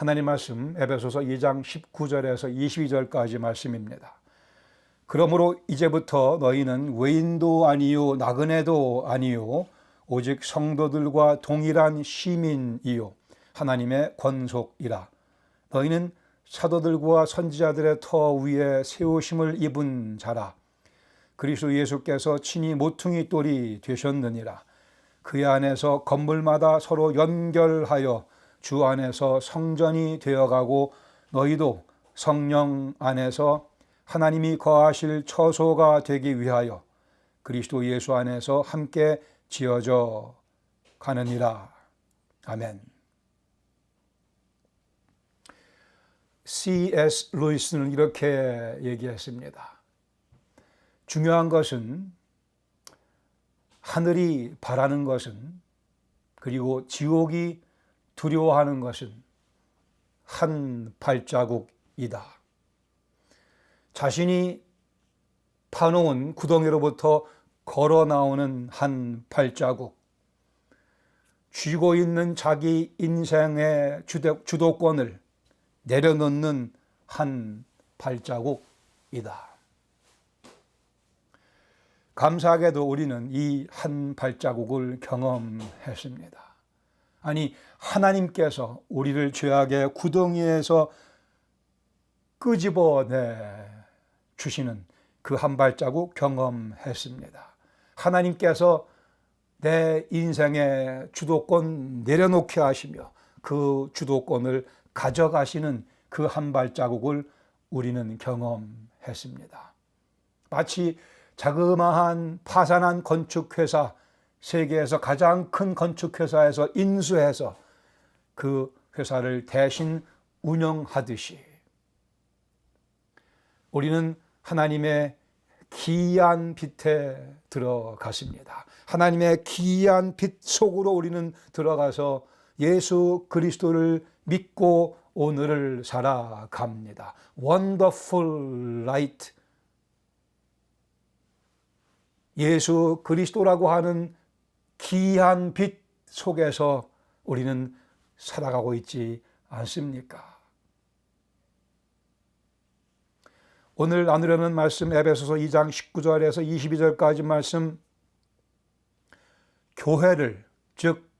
하나님 말씀 에베소서 2장 19절에서 22절까지 말씀입니다. 그러므로 이제부터 너희는 외인도 아니요 나그네도 아니요 오직 성도들과 동일한 시민이요 하나님의 권속이라. 너희는 사도들과 선지자들의 터 위에 세우심을 입은 자라. 그리스도 예수께서 친히 모퉁이 돌이 되셨느니라. 그의 안에서 건물마다 서로 연결하여 주 안에서 성전이 되어가고 너희도 성령 안에서 하나님이 거하실 처소가 되기 위하여 그리스도 예수 안에서 함께 지어져 가느니라. 아멘. C.S. 루이스는 이렇게 얘기했습니다. 중요한 것은 하늘이 바라는 것은 그리고 지옥이 두려워하는 것은 한 발자국이다. 자신이 파놓은 구덩이로부터 걸어 나오는 한 발자국, 쥐고 있는 자기 인생의 주도권을 내려놓는 한 발자국이다. 감사하게도 우리는 이 한 발자국을 경험했습니다. 아니, 하나님께서 우리를 죄악의 구덩이에서 끄집어내 주시는 그 한 발자국 경험했습니다. 하나님께서 내 인생의 주도권 내려놓게 하시며 그 주도권을 가져가시는 그 한 발자국을 우리는 경험했습니다. 마치 자그마한 파산한 건축회사, 세계에서 가장 큰 건축회사에서 인수해서 그 회사를 대신 운영하듯이 우리는 하나님의 기이한 빛에 들어갔습니다. 하나님의 기이한 빛 속으로 우리는 들어가서 예수 그리스도를 믿고 오늘을 살아갑니다. Wonderful light. 예수 그리스도라고 하는 기이한 빛 속에서 우리는 살아가고 있지 않습니까? 오늘 나누려는 말씀 에베소서 2장 19절에서 22절까지 말씀, 교회를, 즉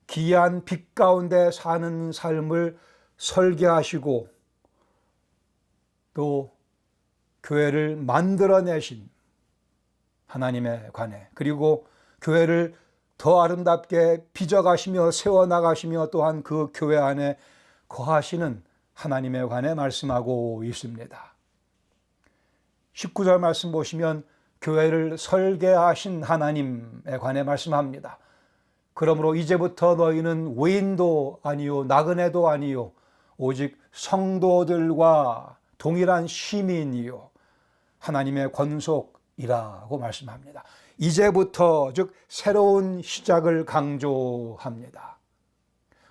기이한 빛 가운데 사는 삶을 설계하시고 또 교회를 만들어내신 하나님에 관해, 그리고 교회를 더 아름답게 빚어가시며 세워나가시며 또한 그 교회 안에 거하시는 하나님에 관해 말씀하고 있습니다. 19절 말씀 보시면 교회를 설계하신 하나님에 관해 말씀합니다. 그러므로 이제부터 너희는 외인도 아니요 나그네도 아니요 오직 성도들과 동일한 시민이요 하나님의 권속이라고 말씀합니다. 이제부터, 즉 새로운 시작을 강조합니다.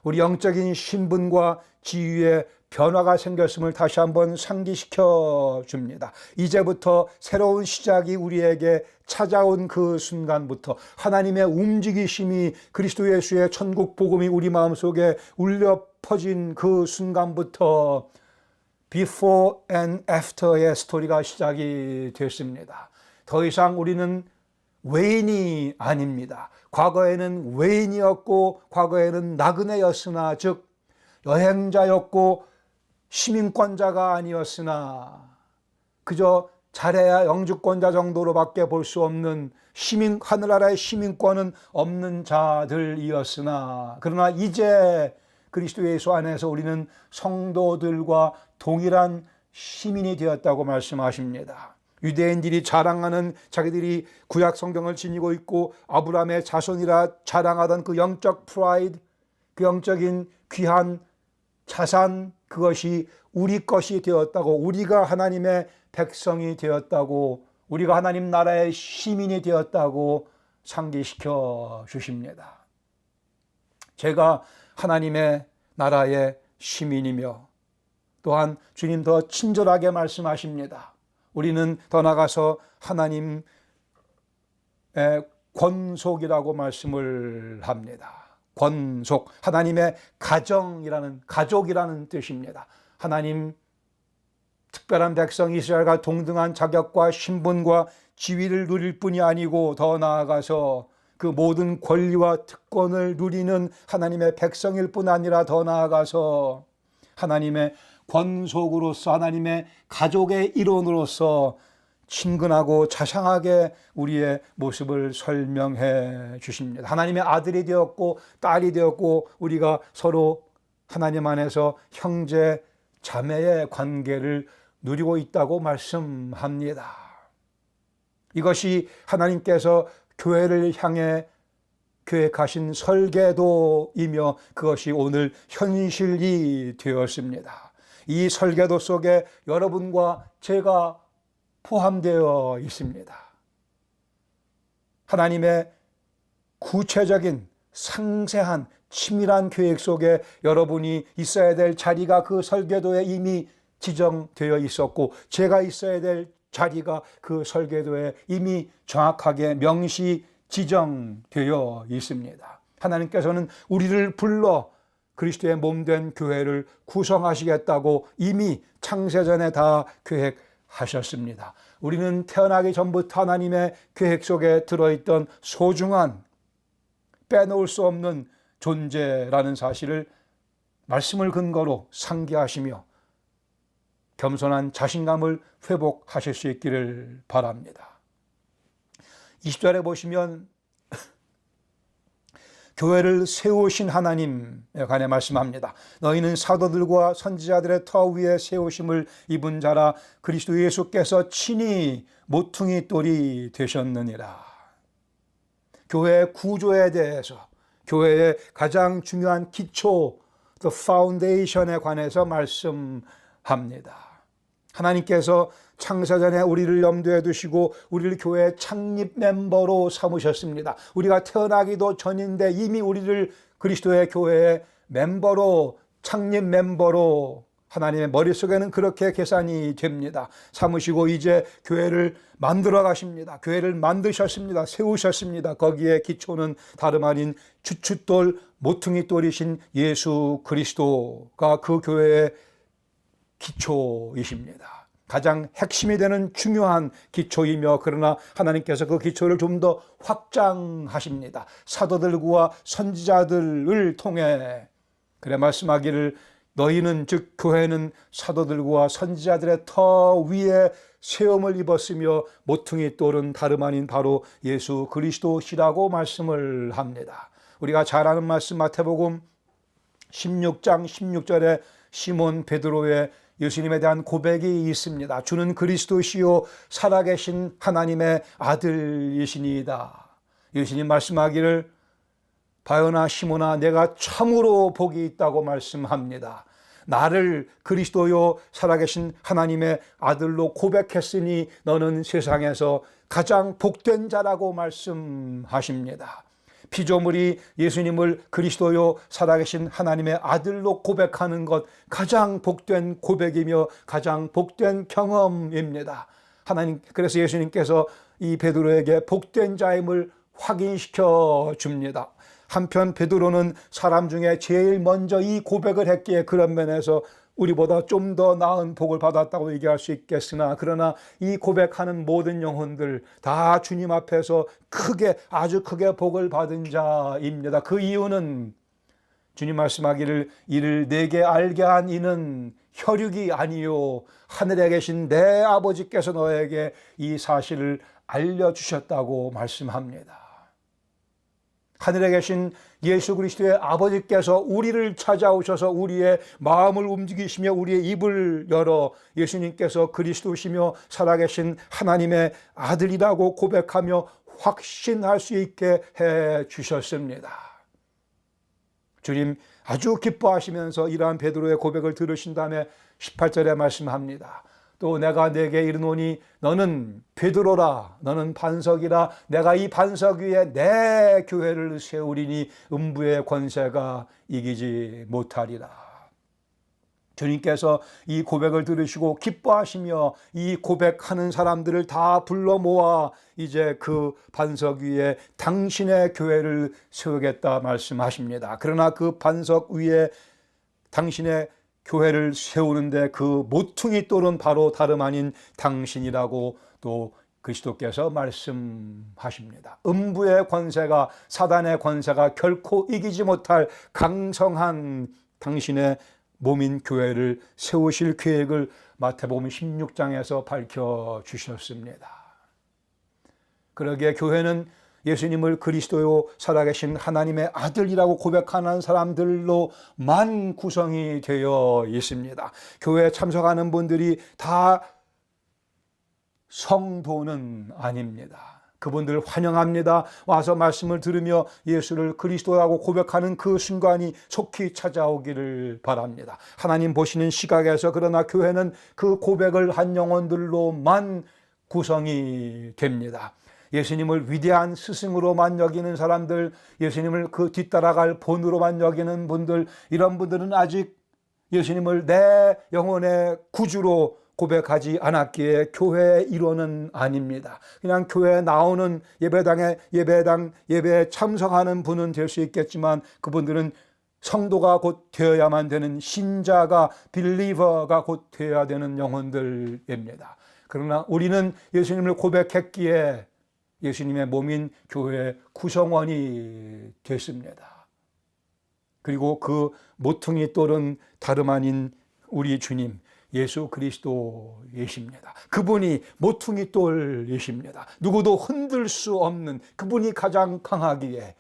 우리 영적인 신분과 지위에 변화가 생겼음을 다시 한번 상기시켜 줍니다. 이제부터 새로운 시작이 우리에게 찾아온 그 순간부터 하나님의 움직이심이, 그리스도 예수의 천국 복음이 우리 마음속에 울려 퍼진 그 순간부터 before and after의 스토리가 시작이 됐습니다. 더 이상 우리는 외인이 아닙니다. 과거에는 외인이었고 과거에는 나그네였으나, 즉 여행자였고 시민권자가 아니었으나 그저 잘해야 영주권자 정도로밖에 볼 수 없는 하늘나라의 시민권은 없는 자들이었으나, 그러나 이제 그리스도 예수 안에서 우리는 성도들과 동일한 시민이 되었다고 말씀하십니다. 유대인들이 자랑하는, 자기들이 구약 성경을 지니고 있고 아브라함의 자손이라 자랑하던 그 영적 프라이드, 그 영적인 귀한 자산, 그것이 우리 것이 되었다고, 우리가 하나님의 백성이 되었다고, 우리가 하나님 나라의 시민이 되었다고 상기시켜 주십니다. 제가 하나님의 나라의 시민이며, 또한 주님 더 친절하게 말씀하십니다. 우리는 더 나가서 하나님의 권속이라고 말씀을 합니다. 권속, 하나님의 가정이라는, 가족이라는 뜻입니다. 하나님 특별한 백성 이스라엘과 동등한 자격과 신분과 지위를 누릴 뿐이 아니고 더 나아가서 그 모든 권리와 특권을 누리는 하나님의 백성일 뿐 아니라 더 나아가서 하나님의 권속으로서, 하나님의 가족의 일원으로서 친근하고 자상하게 우리의 모습을 설명해 주십니다. 하나님의 아들이 되었고 딸이 되었고 우리가 서로 하나님 안에서 형제 자매의 관계를 누리고 있다고 말씀합니다. 이것이 하나님께서 교회를 향해 계획하신 설계도이며 그것이 오늘 현실이 되었습니다. 이 설계도 속에 여러분과 제가 포함되어 있습니다. 하나님의 구체적인 상세한 치밀한 계획 속에 여러분이 있어야 될 자리가 그 설계도에 이미 지정되어 있었고 제가 있어야 될 자리가 그 설계도에 이미 정확하게 명시 지정되어 있습니다. 하나님께서는 우리를 불러 그리스도의 몸된 교회를 구성하시겠다고 이미 창세전에 다 계획하셨습니다. 우리는 태어나기 전부터 하나님의 계획 속에 들어있던 소중한 빼놓을 수 없는 존재라는 사실을 말씀을 근거로 상기하시며 겸손한 자신감을 회복하실 수 있기를 바랍니다. 20절에 보시면 교회를 세우신 하나님에 관해 말씀합니다. 너희는 사도들과 선지자들의 터 위에 세우심을 입은 자라 그리스도 예수께서 친히 모퉁이 돌이 되셨느니라. 교회의 구조에 대해서, 교회의 가장 중요한 기초, the foundation에 관해서 말씀합니다. 하나님께서 창세전에 우리를 염두에 두시고 우리를 교회 창립 멤버로 삼으셨습니다. 우리가 태어나기도 전인데 이미 우리를 그리스도의 교회의 멤버로, 창립 멤버로 하나님의 머릿속에는 그렇게 계산이 됩니다. 삼으시고 이제 교회를 만들어 가십니다. 교회를 만드셨습니다. 세우셨습니다. 거기에 기초는 다름 아닌 주춧돌, 모퉁이돌이신 예수 그리스도가 그 교회의 기초이십니다. 가장 핵심이 되는 중요한 기초이며 그러나 하나님께서 그 기초를 좀 더 확장하십니다. 사도들과 선지자들을 통해 그래 말씀하기를 너희는 즉 교회는 사도들과 선지자들의 터 위에 세움을 입었으며 모퉁이 돌은 다름 아닌 바로 예수 그리스도시라고 말씀을 합니다. 우리가 잘 아는 말씀 마태복음 16장 16절에 시몬 베드로의 예수님에 대한 고백이 있습니다. 주는 그리스도시요 살아계신 하나님의 아들이시니이다. 예수님 말씀하기를 바요나 시몬아 내가 참으로 복이 있다고 말씀합니다. 나를 그리스도요 살아계신 하나님의 아들로 고백했으니 너는 세상에서 가장 복된 자라고 말씀하십니다. 피조물이 예수님을 그리스도요 살아계신 하나님의 아들로 고백하는 것 가장 복된 고백이며 가장 복된 경험입니다. 하나님 그래서 예수님께서 이 베드로에게 복된 자임을 확인시켜 줍니다. 한편 베드로는 사람 중에 제일 먼저 이 고백을 했기에 그런 면에서 우리보다 좀 더 나은 복을 받았다고 얘기할 수 있겠으나 그러나 이 고백하는 모든 영혼들 다 주님 앞에서 크게 아주 크게 복을 받은 자입니다. 그 이유는 주님 말씀하기를 이를 내게 알게 한 이는 혈육이 아니요 하늘에 계신 내 아버지께서 너에게 이 사실을 알려주셨다고 말씀합니다. 하늘에 계신 예수 그리스도의 아버지께서 우리를 찾아오셔서 우리의 마음을 움직이시며 우리의 입을 열어 예수님께서 그리스도시며 살아계신 하나님의 아들이라고 고백하며 확신할 수 있게 해 주셨습니다. 주님 아주 기뻐하시면서 이러한 베드로의 고백을 들으신 다음에 18절에 말씀합니다. 또 내가 내게 이르노니 너는 베드로라 너는 반석이라 내가 이 반석 위에 내 교회를 세우리니 음부의 권세가 이기지 못하리라. 주님께서 이 고백을 들으시고 기뻐하시며 이 고백하는 사람들을 다 불러 모아 이제 그 반석 위에 당신의 교회를 세우겠다 말씀하십니다. 그러나 그 반석 위에 당신의 교회를 세우는데 그 모퉁이 돌은 바로 다름 아닌 당신이라고 또 그리스도께서 말씀하십니다. 음부의 권세가, 사단의 권세가 결코 이기지 못할 강성한 당신의 몸인 교회를 세우실 계획을 마태복음 16장에서 밝혀주셨습니다. 그러기에 교회는 예수님을 그리스도요 살아계신 하나님의 아들이라고 고백하는 사람들로만 구성이 되어 있습니다. 교회에 참석하는 분들이 다 성도는 아닙니다. 그분들 환영합니다. 와서 말씀을 들으며 예수를 그리스도라고 고백하는 그 순간이 속히 찾아오기를 바랍니다. 하나님 보시는 시각에서 그러나 교회는 그 고백을 한 영혼들로만 구성이 됩니다. 예수님을 위대한 스승으로만 여기는 사람들, 예수님을 그 뒤따라갈 본으로만 여기는 분들, 이런 분들은 아직 예수님을 내 영혼의 구주로 고백하지 않았기에 교회의 일원은 아닙니다. 그냥 교회에 나오는 예배에 참석하는 분은 될 수 있겠지만 그분들은 성도가 곧 되어야만 되는 신자가 빌리버가 곧 되어야 되는 영혼들입니다. 그러나 우리는 예수님을 고백했기에 예수님의 몸인 교회의 구성원이 됐습니다. 그리고 그 모퉁이 돌은 다름 아닌 우리 주님 예수 그리스도이십니다. 그분이 모퉁이 돌이십니다. 누구도 흔들 수 없는 그분이 가장 강하기에,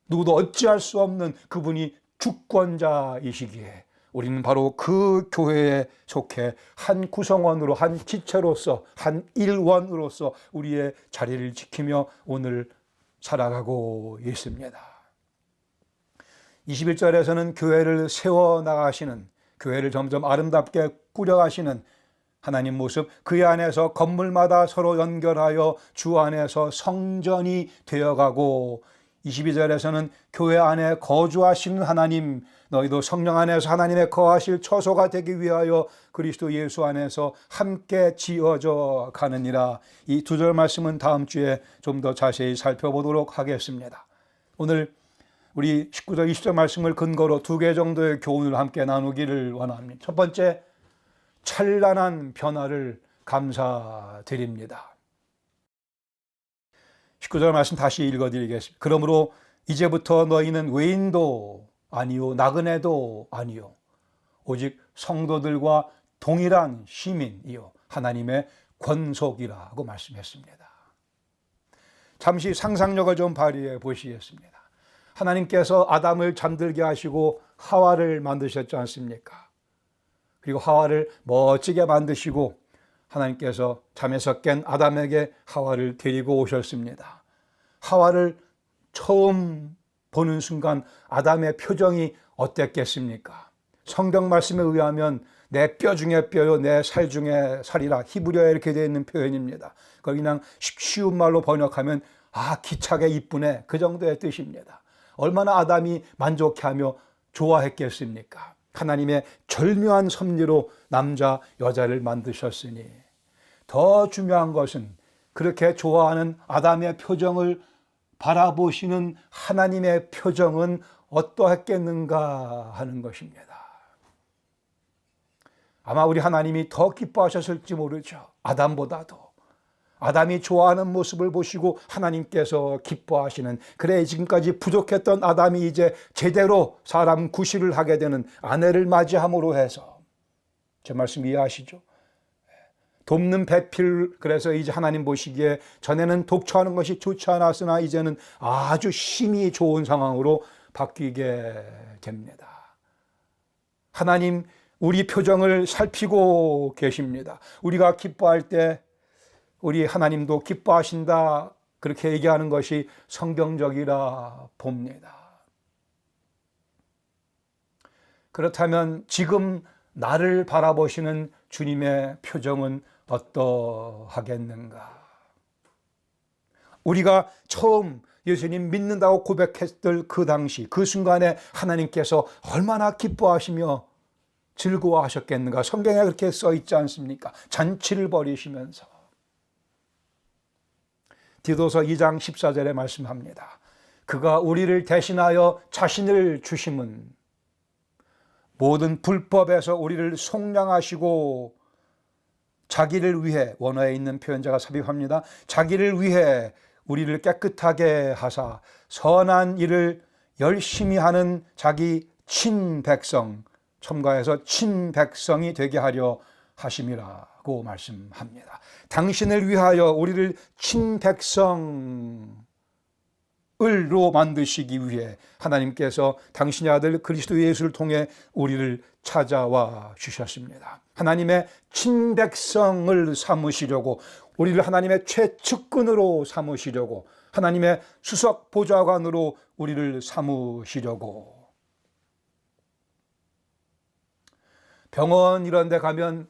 누구도 어찌할 수 없는 그분이 주권자이시기에 우리는 바로 그 교회에 속해 한 구성원으로, 한 지체로서, 한 일원으로서 우리의 자리를 지키며 오늘 살아가고 있습니다. 21절에서는 교회를 세워나가시는, 교회를 점점 아름답게 꾸려가시는 하나님 모습, 그 안에서 건물마다 서로 연결하여 주 안에서 성전이 되어가고, 22절에서는 교회 안에 거주하시는 하나님, 너희도 성령 안에서 하나님의 거하실 처소가 되기 위하여 그리스도 예수 안에서 함께 지어져 가느니라. 이 두 절 말씀은 다음 주에 좀 더 자세히 살펴보도록 하겠습니다. 오늘 우리 19절 20절 말씀을 근거로 두 개 정도의 교훈을 함께 나누기를 원합니다. 첫 번째, 찬란한 변화를 감사드립니다. 19절 말씀 다시 읽어드리겠습니다. 그러므로 이제부터 너희는 외인도 아니요 나그네도 아니요 오직 성도들과 동일한 시민이요 하나님의 권속이라고 말씀했습니다. 잠시 상상력을 좀 발휘해 보시겠습니다. 하나님께서 아담을 잠들게 하시고 하와를 만드셨지 않습니까? 그리고 하와를 멋지게 만드시고 하나님께서 잠에서 깬 아담에게 하와를 데리고 오셨습니다. 하와를 처음 보는 순간 아담의 표정이 어땠겠습니까? 성경 말씀에 의하면 내 뼈 중에 뼈요 내 살 중에 살이라, 히브리어에 이렇게 되어 있는 표현입니다. 그걸 그냥 쉬운 말로 번역하면 기차게 이쁘네, 그 정도의 뜻입니다. 얼마나 아담이 만족해하며 좋아했겠습니까? 하나님의 절묘한 섭리로 남자 여자를 만드셨으니, 더 중요한 것은 그렇게 좋아하는 아담의 표정을 바라보시는 하나님의 표정은 어떠했겠는가 하는 것입니다. 아마 우리 하나님이 더 기뻐하셨을지 모르죠. 아담보다도. 아담이 좋아하는 모습을 보시고 하나님께서 기뻐하시는, 그래 지금까지 부족했던 아담이 이제 제대로 사람 구실을 하게 되는 아내를 맞이함으로 해서, 제 말씀 이해하시죠? 돕는 배필, 그래서 이제 하나님 보시기에 전에는 독처하는 것이 좋지 않았으나 이제는 아주 힘이 좋은 상황으로 바뀌게 됩니다. 하나님 우리 표정을 살피고 계십니다. 우리가 기뻐할 때 우리 하나님도 기뻐하신다, 그렇게 얘기하는 것이 성경적이라 봅니다. 그렇다면 지금 나를 바라보시는 주님의 표정은 어떠하겠는가? 우리가 처음 예수님 믿는다고 고백했을 그 당시, 그 순간에 하나님께서 얼마나 기뻐하시며 즐거워하셨겠는가? 성경에 그렇게 써 있지 않습니까? 잔치를 벌이시면서. 디도서 2장 14절에 말씀합니다. 그가 우리를 대신하여 자신을 주심은 모든 불법에서 우리를 속량하시고 자기를 위해, 원어에 있는 표현자가 삽입합니다. 자기를 위해 우리를 깨끗하게 하사 선한 일을 열심히 하는 자기 친백성, 첨가해서 친백성이 되게 하려 하심이라고 말씀합니다. 당신을 위하여 우리를 친백성으로 만드시기 위해 하나님께서 당신의 아들 그리스도 예수를 통해 우리를 찾아와 주셨습니다. 하나님의 친백성을 삼으시려고, 우리를 하나님의 최측근으로 삼으시려고, 하나님의 수석 보좌관으로 우리를 삼으시려고. 병원 이런 데 가면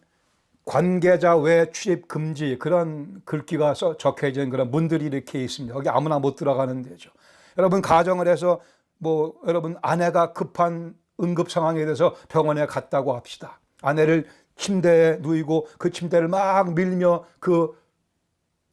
관계자 외 출입 금지 그런 글귀가 적혀진 그런 문들이 이렇게 있습니다. 거기 아무나 못 들어가는 데죠. 여러분 가정을 해서 여러분 아내가 급한 응급 상황에 대해서 병원에 갔다고 합시다. 아내를 침대에 누이고 그 침대를 막 밀며 그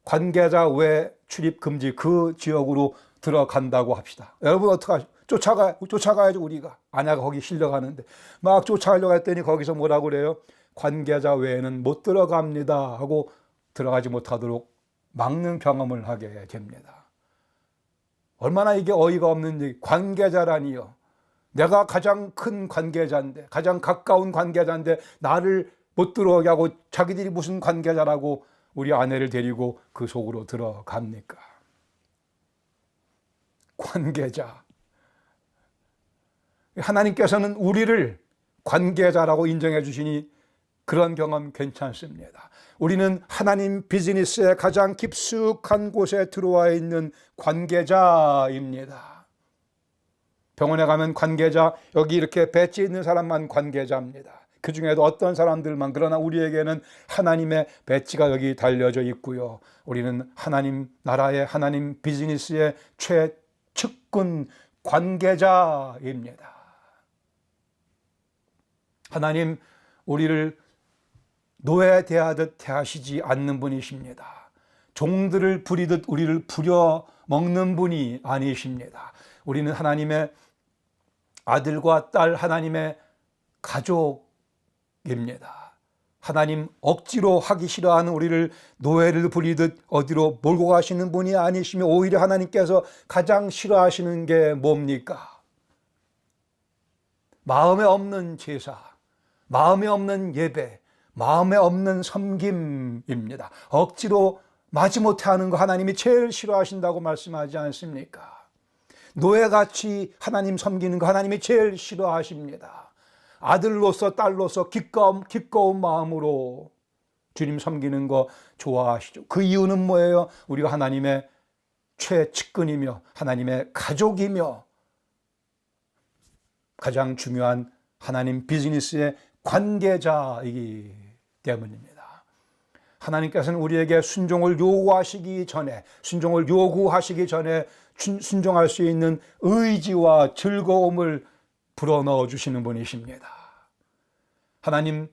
관계자 외 출입 금지 그 지역으로 들어간다고 합시다. 여러분 어떡하죠? 쫓아가야죠. 우리가 아내가 거기 실려가는데 막 쫓아가려고 했더니 거기서 뭐라고 그래요? 관계자 외에는 못 들어갑니다 하고 들어가지 못하도록 막는 경험을 하게 됩니다. 얼마나 이게 어이가 없는 얘기. 관계자라니요. 내가 가장 큰 관계자인데, 가장 가까운 관계자인데 나를 못 들어오게 하고 자기들이 무슨 관계자라고 우리 아내를 데리고 그 속으로 들어갑니까? 관계자. 하나님께서는 우리를 관계자라고 인정해 주시니 그런 경험 괜찮습니다. 우리는 하나님 비즈니스의 가장 깊숙한 곳에 들어와 있는 관계자입니다. 병원에 가면 관계자, 여기 이렇게 배지 있는 사람만 관계자입니다. 그 중에도 어떤 사람들만, 그러나 우리에게는 하나님의 배지가 여기 달려져 있고요. 우리는 하나님 나라의, 하나님 비즈니스의 최측근 관계자입니다. 하나님 우리를 노예 대하듯 대하시지 않는 분이십니다. 종들을 부리듯 우리를 부려 먹는 분이 아니십니다. 우리는 하나님의 아들과 딸, 하나님의 가족입니다. 하나님 억지로 하기 싫어하는 우리를 노예를 부리듯 어디로 몰고 가시는 분이 아니시며, 오히려 하나님께서 가장 싫어하시는 게 뭡니까? 마음에 없는 제사, 마음에 없는 예배, 마음에 없는 섬김입니다. 억지로 마지못해 하는 거 하나님이 제일 싫어하신다고 말씀하지 않습니까? 노예같이 하나님 섬기는 거 하나님이 제일 싫어하십니다. 아들로서 딸로서 기꺼운 마음으로 주님 섬기는 거 좋아하시죠. 그 이유는 뭐예요? 우리가 하나님의 최측근이며 하나님의 가족이며 가장 중요한 하나님 비즈니스의 관계자이기 때문입니다. 하나님께서는 우리에게 순종을 요구하시기 전에 순종할 수 있는 의지와 즐거움을 불어넣어 주시는 분이십니다. 하나님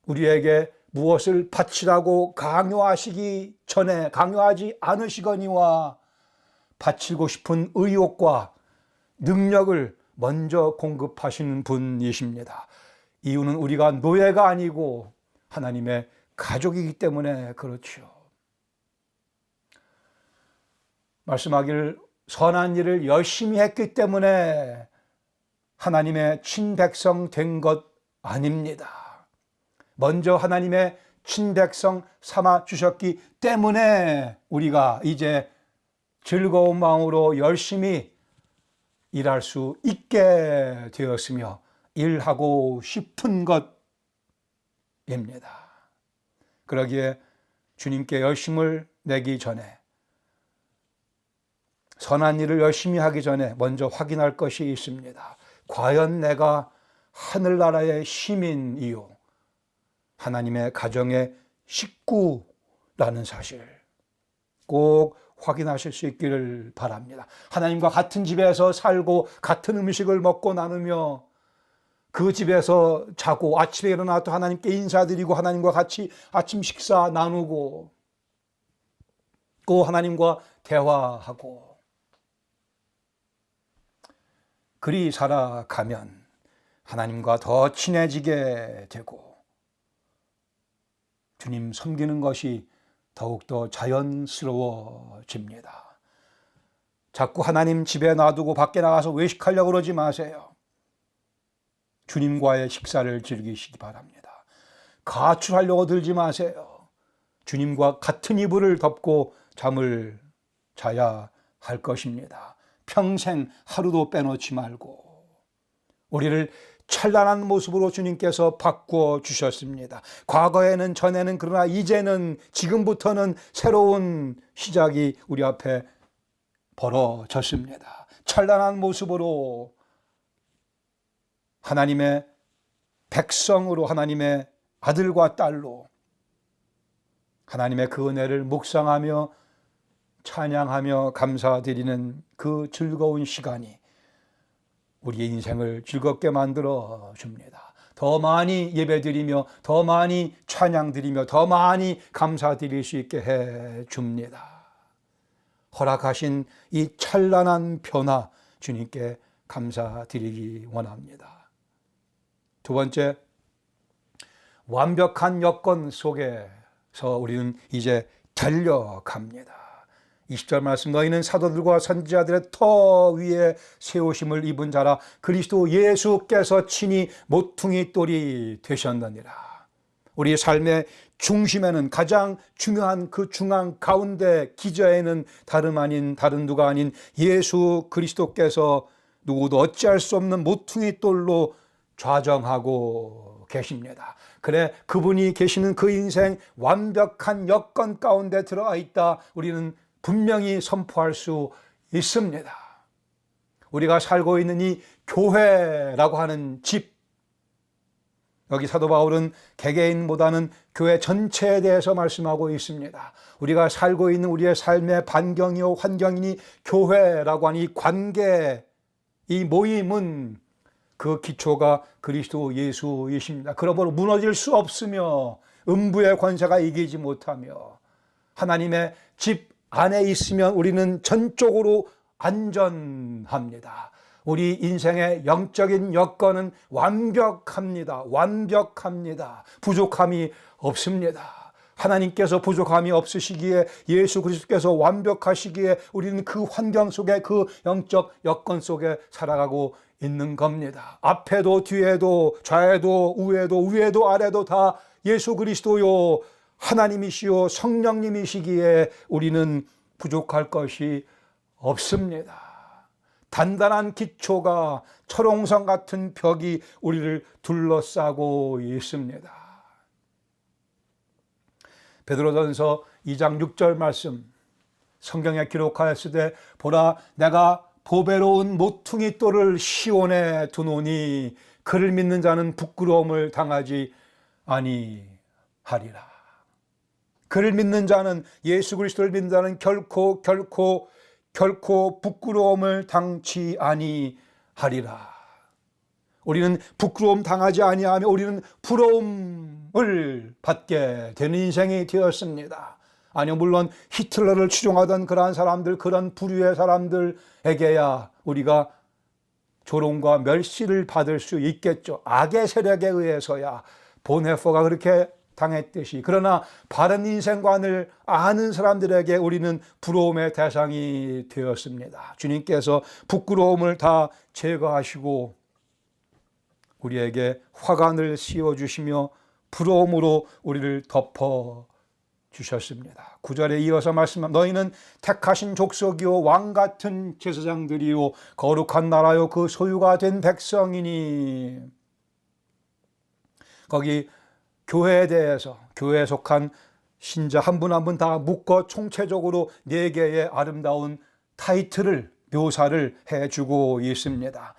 우리에게 무엇을 바치라고 강요하지 않으시거니와 바치고 싶은 의욕과 능력을 먼저 공급하시는 분이십니다. 이유는 우리가 노예가 아니고 하나님의 가족이기 때문에 그렇죠. 말씀하기를 선한 일을 열심히 했기 때문에 하나님의 친백성 된 것 아닙니다. 먼저 하나님의 친백성 삼아 주셨기 때문에 우리가 이제 즐거운 마음으로 열심히 일할 수 있게 되었으며 일하고 싶은 것입니다. 그러기에 주님께 열심을 내기 전에, 선한 일을 열심히 하기 전에 먼저 확인할 것이 있습니다. 과연 내가 하늘나라의 시민이요 하나님의 가정의 식구라는 사실 꼭 확인하실 수 있기를 바랍니다. 하나님과 같은 집에서 살고 같은 음식을 먹고 나누며 그 집에서 자고 아침에 일어나 또 하나님께 인사드리고 하나님과 같이 아침 식사 나누고 또 하나님과 대화하고 그리 살아가면 하나님과 더 친해지게 되고 주님 섬기는 것이 더욱더 자연스러워집니다. 자꾸 하나님 집에 놔두고 밖에 나가서 외식하려고 그러지 마세요. 주님과의 식사를 즐기시기 바랍니다. 가출하려고 들지 마세요. 주님과 같은 이불을 덮고 잠을 자야 할 것입니다. 평생 하루도 빼놓지 말고 우리를 찬란한 모습으로 주님께서 바꾸어 주셨습니다. 과거에는 전에는 그러나 이제는 지금부터는 새로운 시작이 우리 앞에 벌어졌습니다. 찬란한 모습으로 하나님의 백성으로 하나님의 아들과 딸로 하나님의 그 은혜를 묵상하며 찬양하며 감사드리는 그 즐거운 시간이 우리의 인생을 즐겁게 만들어 줍니다. 더 많이 예배드리며 더 많이 찬양드리며 더 많이 감사드릴 수 있게 해 줍니다. 허락하신 이 찬란한 변화 주님께 감사드리기 원합니다. 두 번째, 완벽한 여건 속에서 우리는 이제 달려갑니다. 20절 말씀, 너희는 사도들과 선지자들의 터 위에 세우심을 입은 자라 그리스도 예수께서 친히 모퉁이 돌이 되셨느니라. 우리 삶의 중심에는 가장 중요한 그 중앙 가운데 기저에는 다른 누가 아닌 예수 그리스도께서 누구도 어찌할 수 없는 모퉁이 돌로 좌정하고 계십니다. 그래, 그분이 계시는 그 인생 완벽한 여건 가운데 들어가 있다 우리는 분명히 선포할 수 있습니다. 우리가 살고 있는 이 교회라고 하는 집, 여기 사도 바울은 개개인보다는 교회 전체에 대해서 말씀하고 있습니다. 우리가 살고 있는 우리의 삶의 반경이요 환경이니 교회라고 하는 이 관계, 이 모임은 그 기초가 그리스도 예수이십니다. 그러므로 무너질 수 없으며 음부의 권세가 이기지 못하며 하나님의 집 안에 있으면 우리는 전적으로 안전합니다. 우리 인생의 영적인 여건은 완벽합니다. 완벽합니다. 부족함이 없습니다. 하나님께서 부족함이 없으시기에 예수 그리스도께서 완벽하시기에 우리는 그 환경 속에 그 영적 여건 속에 살아가고 있는 겁니다. 앞에도 뒤에도 좌에도 우에도 위에도 아래도 다 예수 그리스도요 하나님이시요 성령님이시기에 우리는 부족할 것이 없습니다. 단단한 기초가 철옹성 같은 벽이 우리를 둘러싸고 있습니다. 베드로전서 2장 6절 말씀 성경에 기록하였으되 보라 내가 보배로운 모퉁이 돌을 시온에 두노니 그를 믿는 자는 부끄러움을 당하지 아니하리라. 그를 믿는 자는 예수 그리스도를 믿는 자는 결코 부끄러움을 당치 아니하리라. 우리는 부끄러움 당하지 아니하며 우리는 부러움을 받게 되는 인생이 되었습니다. 아니요, 물론 히틀러를 추종하던 그러한 사람들, 그런 부류의 사람들에게야 우리가 조롱과 멸시를 받을 수 있겠죠. 악의 세력에 의해서야 본헤퍼가 그렇게 당했듯이. 그러나 바른 인생관을 아는 사람들에게 우리는 부러움의 대상이 되었습니다. 주님께서 부끄러움을 다 제거하시고 우리에게 화관을 씌워주시며 부러움으로 우리를 덮어주셨습니다. 9절에 이어서 말씀합니다. 너희는 택하신 족속이요 왕같은 제사장들이요 거룩한 나라요 그 소유가 된 백성이니. 거기 교회에 대해서 교회에 속한 신자 한 분 한 분 다 묶어 총체적으로 4개의 아름다운 타이틀을 묘사를 해주고 있습니다.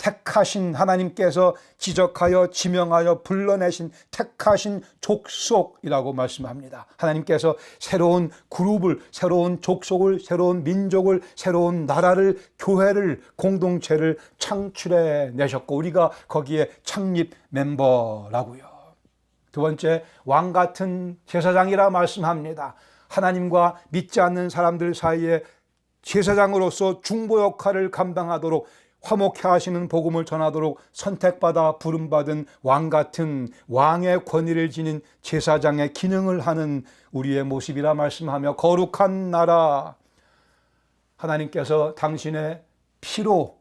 택하신 하나님께서 지적하여 지명하여 불러내신 택하신 족속이라고 말씀합니다. 하나님께서 새로운 그룹을, 새로운 족속을, 새로운 민족을, 새로운 나라를, 교회를, 공동체를 창출해 내셨고 우리가 거기에 창립 멤버라고요. 두 번째, 왕 같은 제사장이라 말씀합니다. 하나님과 믿지 않는 사람들 사이에 제사장으로서 중보 역할을 감당하도록 화목해 하시는 복음을 전하도록 선택받아 부름받은 왕 같은 왕의 권위를 지닌 제사장의 기능을 하는 우리의 모습이라 말씀하며 거룩한 나라, 하나님께서 당신의 피로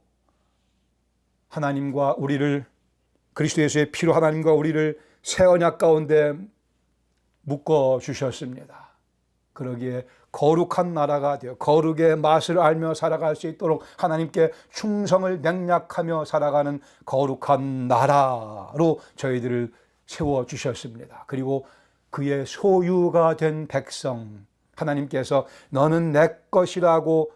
하나님과 우리를, 그리스도 예수의 피로 하나님과 우리를 새 언약 가운데 묶어 주셨습니다. 그러기에 거룩한 나라가 되어 거룩의 맛을 알며 살아갈 수 있도록 하나님께 충성을 맹약하며 살아가는 거룩한 나라로 저희들을 세워주셨습니다. 그리고 그의 소유가 된 백성, 하나님께서 너는 내 것이라고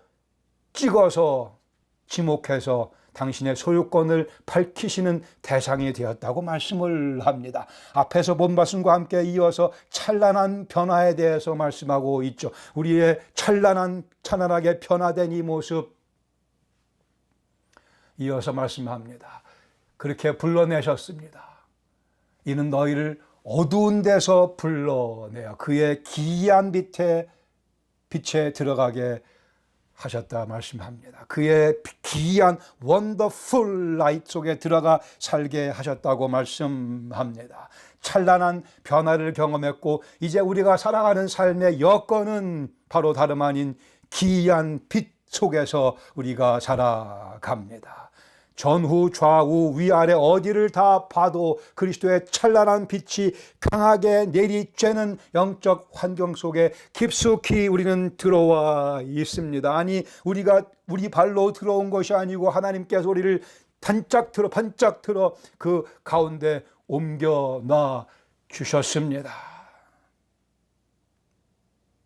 찍어서 지목해서 당신의 소유권을 밝히시는 대상이 되었다고 말씀을 합니다. 앞에서 본 말씀과 함께 이어서 찬란한 변화에 대해서 말씀하고 있죠. 우리의 찬란하게 변화된 이 모습 이어서 말씀합니다. 그렇게 불러내셨습니다. 이는 너희를 어두운 데서 불러내어 그의 기이한 빛에 들어가게 하셨다 말씀합니다. 그의 기이한 원더풀 라이트 속에 들어가 살게 하셨다고 말씀합니다. 찬란한 변화를 경험했고 이제 우리가 살아가는 삶의 여건은 바로 다름 아닌 기이한 빛 속에서 우리가 살아갑니다. 전후 좌우 위아래 어디를 다 봐도 그리스도의 찬란한 빛이 강하게 내리쬐는 영적 환경 속에 깊숙이 우리는 들어와 있습니다. 아니 우리 발로 들어온 것이 아니고 하나님께서 우리를 반짝 들어 그 가운데 옮겨놔 주셨습니다.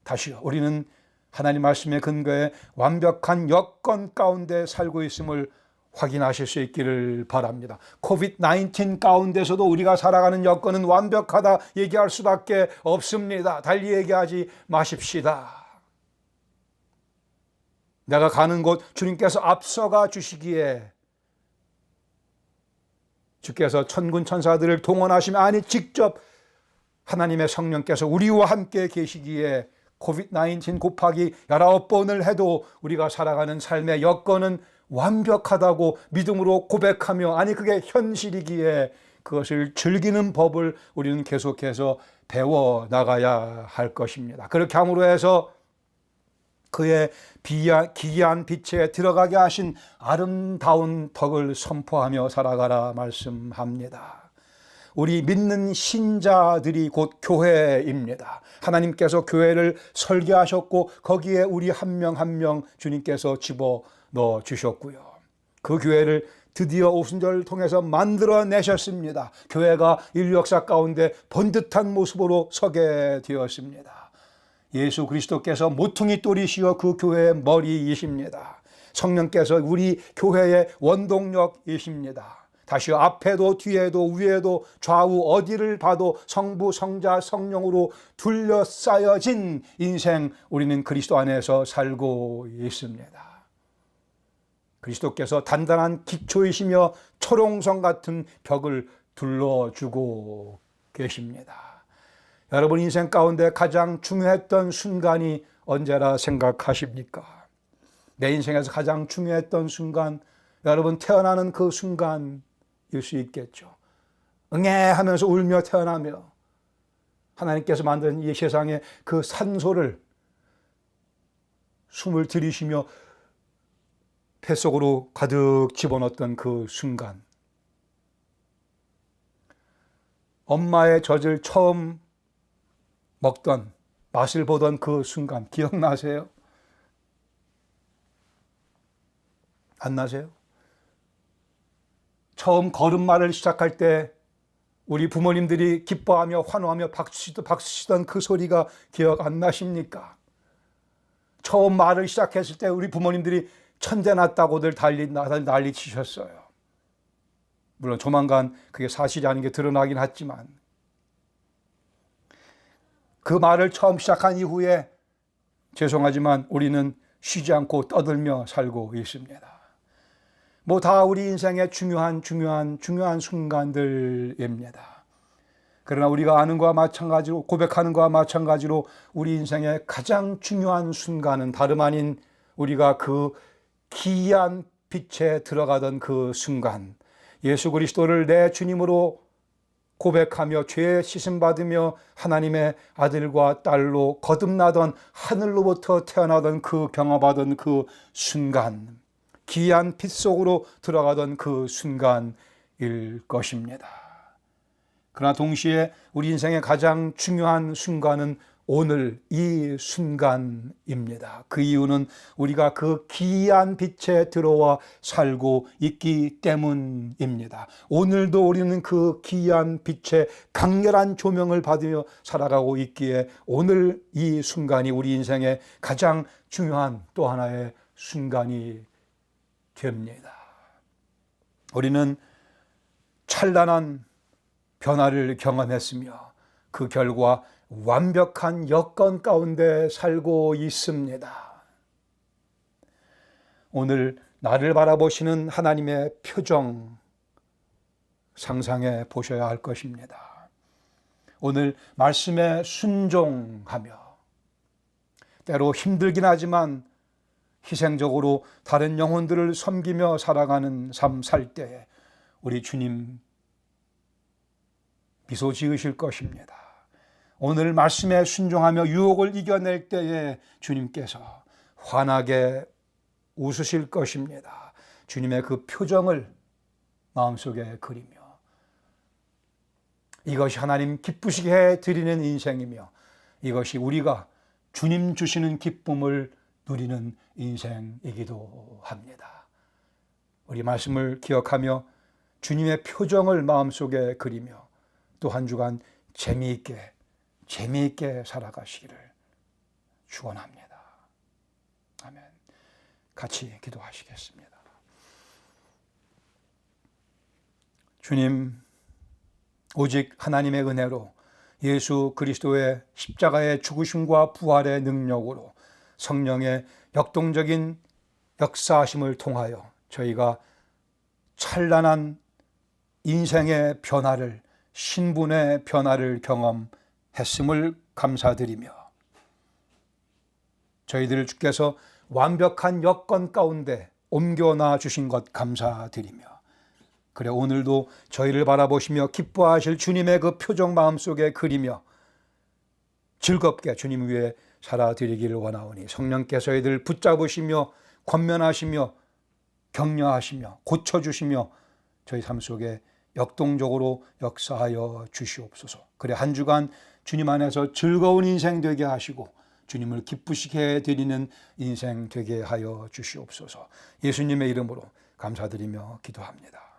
다시요, 우리는 하나님 말씀의 근거에 완벽한 여건 가운데 살고 있음을 확인하실 수 있기를 바랍니다. 코비드-19 가운데서도 우리가 살아가는 여건은 완벽하다 얘기할 수밖에 없습니다. 달리 얘기하지 마십시다. 내가 가는 곳 주님께서 앞서가 주시기에 주께서 천군 천사들을 동원하시며 아니 직접 하나님의 성령께서 우리와 함께 계시기에 코비드-19 곱하기 19번을 해도 우리가 살아가는 삶의 여건은 완벽하다고 믿음으로 고백하며 아니 그게 현실이기에 그것을 즐기는 법을 우리는 계속해서 배워 나가야 할 것입니다. 그렇게 함으로 해서 그의 기이한 빛에 들어가게 하신 아름다운 덕을 선포하며 살아가라 말씀합니다. 우리 믿는 신자들이 곧 교회입니다. 하나님께서 교회를 설계하셨고 거기에 우리 한 명 한 명 주님께서 집어넣어 주셨고요. 그 교회를 드디어 오순절을 통해서 만들어내셨습니다. 교회가 인류 역사 가운데 번듯한 모습으로 서게 되었습니다. 예수 그리스도께서 모퉁이 돌이시어 그 교회의 머리이십니다. 성령께서 우리 교회의 원동력이십니다. 다시 앞에도 뒤에도 위에도 좌우 어디를 봐도 성부 성자 성령으로 둘러싸여진 인생 우리는 그리스도 안에서 살고 있습니다. 그리스도께서 단단한 기초이시며 초롱성 같은 벽을 둘러주고 계십니다. 여러분 인생 가운데 가장 중요했던 순간이 언제라 생각하십니까? 내 인생에서 가장 중요했던 순간, 여러분 태어나는 그 순간일 수 있겠죠. 응애 하면서 울며 태어나며 하나님께서 만든 이 세상에 그 산소를 숨을 들이쉬며 뱃속으로 가득 집어넣었던 그 순간, 엄마의 젖을 처음 먹던 맛을 보던 그 순간 기억나세요? 안 나세요? 처음 걸음마를 시작할 때 우리 부모님들이 기뻐하며 환호하며 박수치던 그 소리가 기억 안 나십니까? 처음 말을 시작했을 때 우리 부모님들이 천재 났다고들 난리 치셨어요. 물론 조만간 그게 사실이 아닌 게 드러나긴 하지만 그 말을 처음 시작한 이후에 죄송하지만 우리는 쉬지 않고 떠들며 살고 있습니다. 뭐 다 우리 인생의 중요한 순간들입니다. 그러나 우리가 아는 것과 마찬가지로 고백하는 것과 마찬가지로 우리 인생의 가장 중요한 순간은 다름 아닌 우리가 그 기이한 빛에 들어가던 그 순간, 예수 그리스도를 내 주님으로 고백하며 죄에 씻음받으며 하나님의 아들과 딸로 거듭나던 하늘로부터 태어나던 그 경험하던 그 순간, 기이한 빛 속으로 들어가던 그 순간일 것입니다. 그러나 동시에 우리 인생의 가장 중요한 순간은 오늘 이 순간입니다. 그 이유는 우리가 그 기이한 빛에 들어와 살고 있기 때문입니다. 오늘도 우리는 그 기이한 빛의 강렬한 조명을 받으며 살아가고 있기에 오늘 이 순간이 우리 인생의 가장 중요한 또 하나의 순간이 됩니다. 우리는 찬란한 변화를 경험했으며 그 결과 완벽한 여건 가운데 살고 있습니다. 오늘 나를 바라보시는 하나님의 표정 상상해 보셔야 할 것입니다. 오늘 말씀에 순종하며 때로 힘들긴 하지만 희생적으로 다른 영혼들을 섬기며 살아가는 삶 살 때에 우리 주님 미소 지으실 것입니다. 오늘 말씀에 순종하며 유혹을 이겨낼 때에 주님께서 환하게 웃으실 것입니다. 주님의 그 표정을 마음속에 그리며 이것이 하나님 기쁘시게 해드리는 인생이며 이것이 우리가 주님 주시는 기쁨을 누리는 인생이기도 합니다. 우리 말씀을 기억하며 주님의 표정을 마음속에 그리며 또 한 주간 재미있게 살아가시기를 축원합니다. 아멘. 같이 기도하시겠습니다. 주님, 오직 하나님의 은혜로 예수 그리스도의 십자가의 죽으심과 부활의 능력으로 성령의 역동적인 역사하심을 통하여 저희가 찬란한 인생의 변화를, 신분의 변화를 경험했음을 감사드리며 저희들을 주께서 완벽한 여건 가운데 옮겨놔 주신 것 감사드리며 그래 오늘도 저희를 바라보시며 기뻐하실 주님의 그 표정 마음속에 그리며 즐겁게 주님 위에 살아드리기를 원하오니 성령께서 저희들 붙잡으시며 권면하시며 격려하시며 고쳐주시며 저희 삶 속에 역동적으로 역사하여 주시옵소서. 그래 한 주간 주님 안에서 즐거운 인생 되게 하시고 주님을 기쁘시게 해드리는 인생 되게 하여 주시옵소서. 예수님의 이름으로 감사드리며 기도합니다.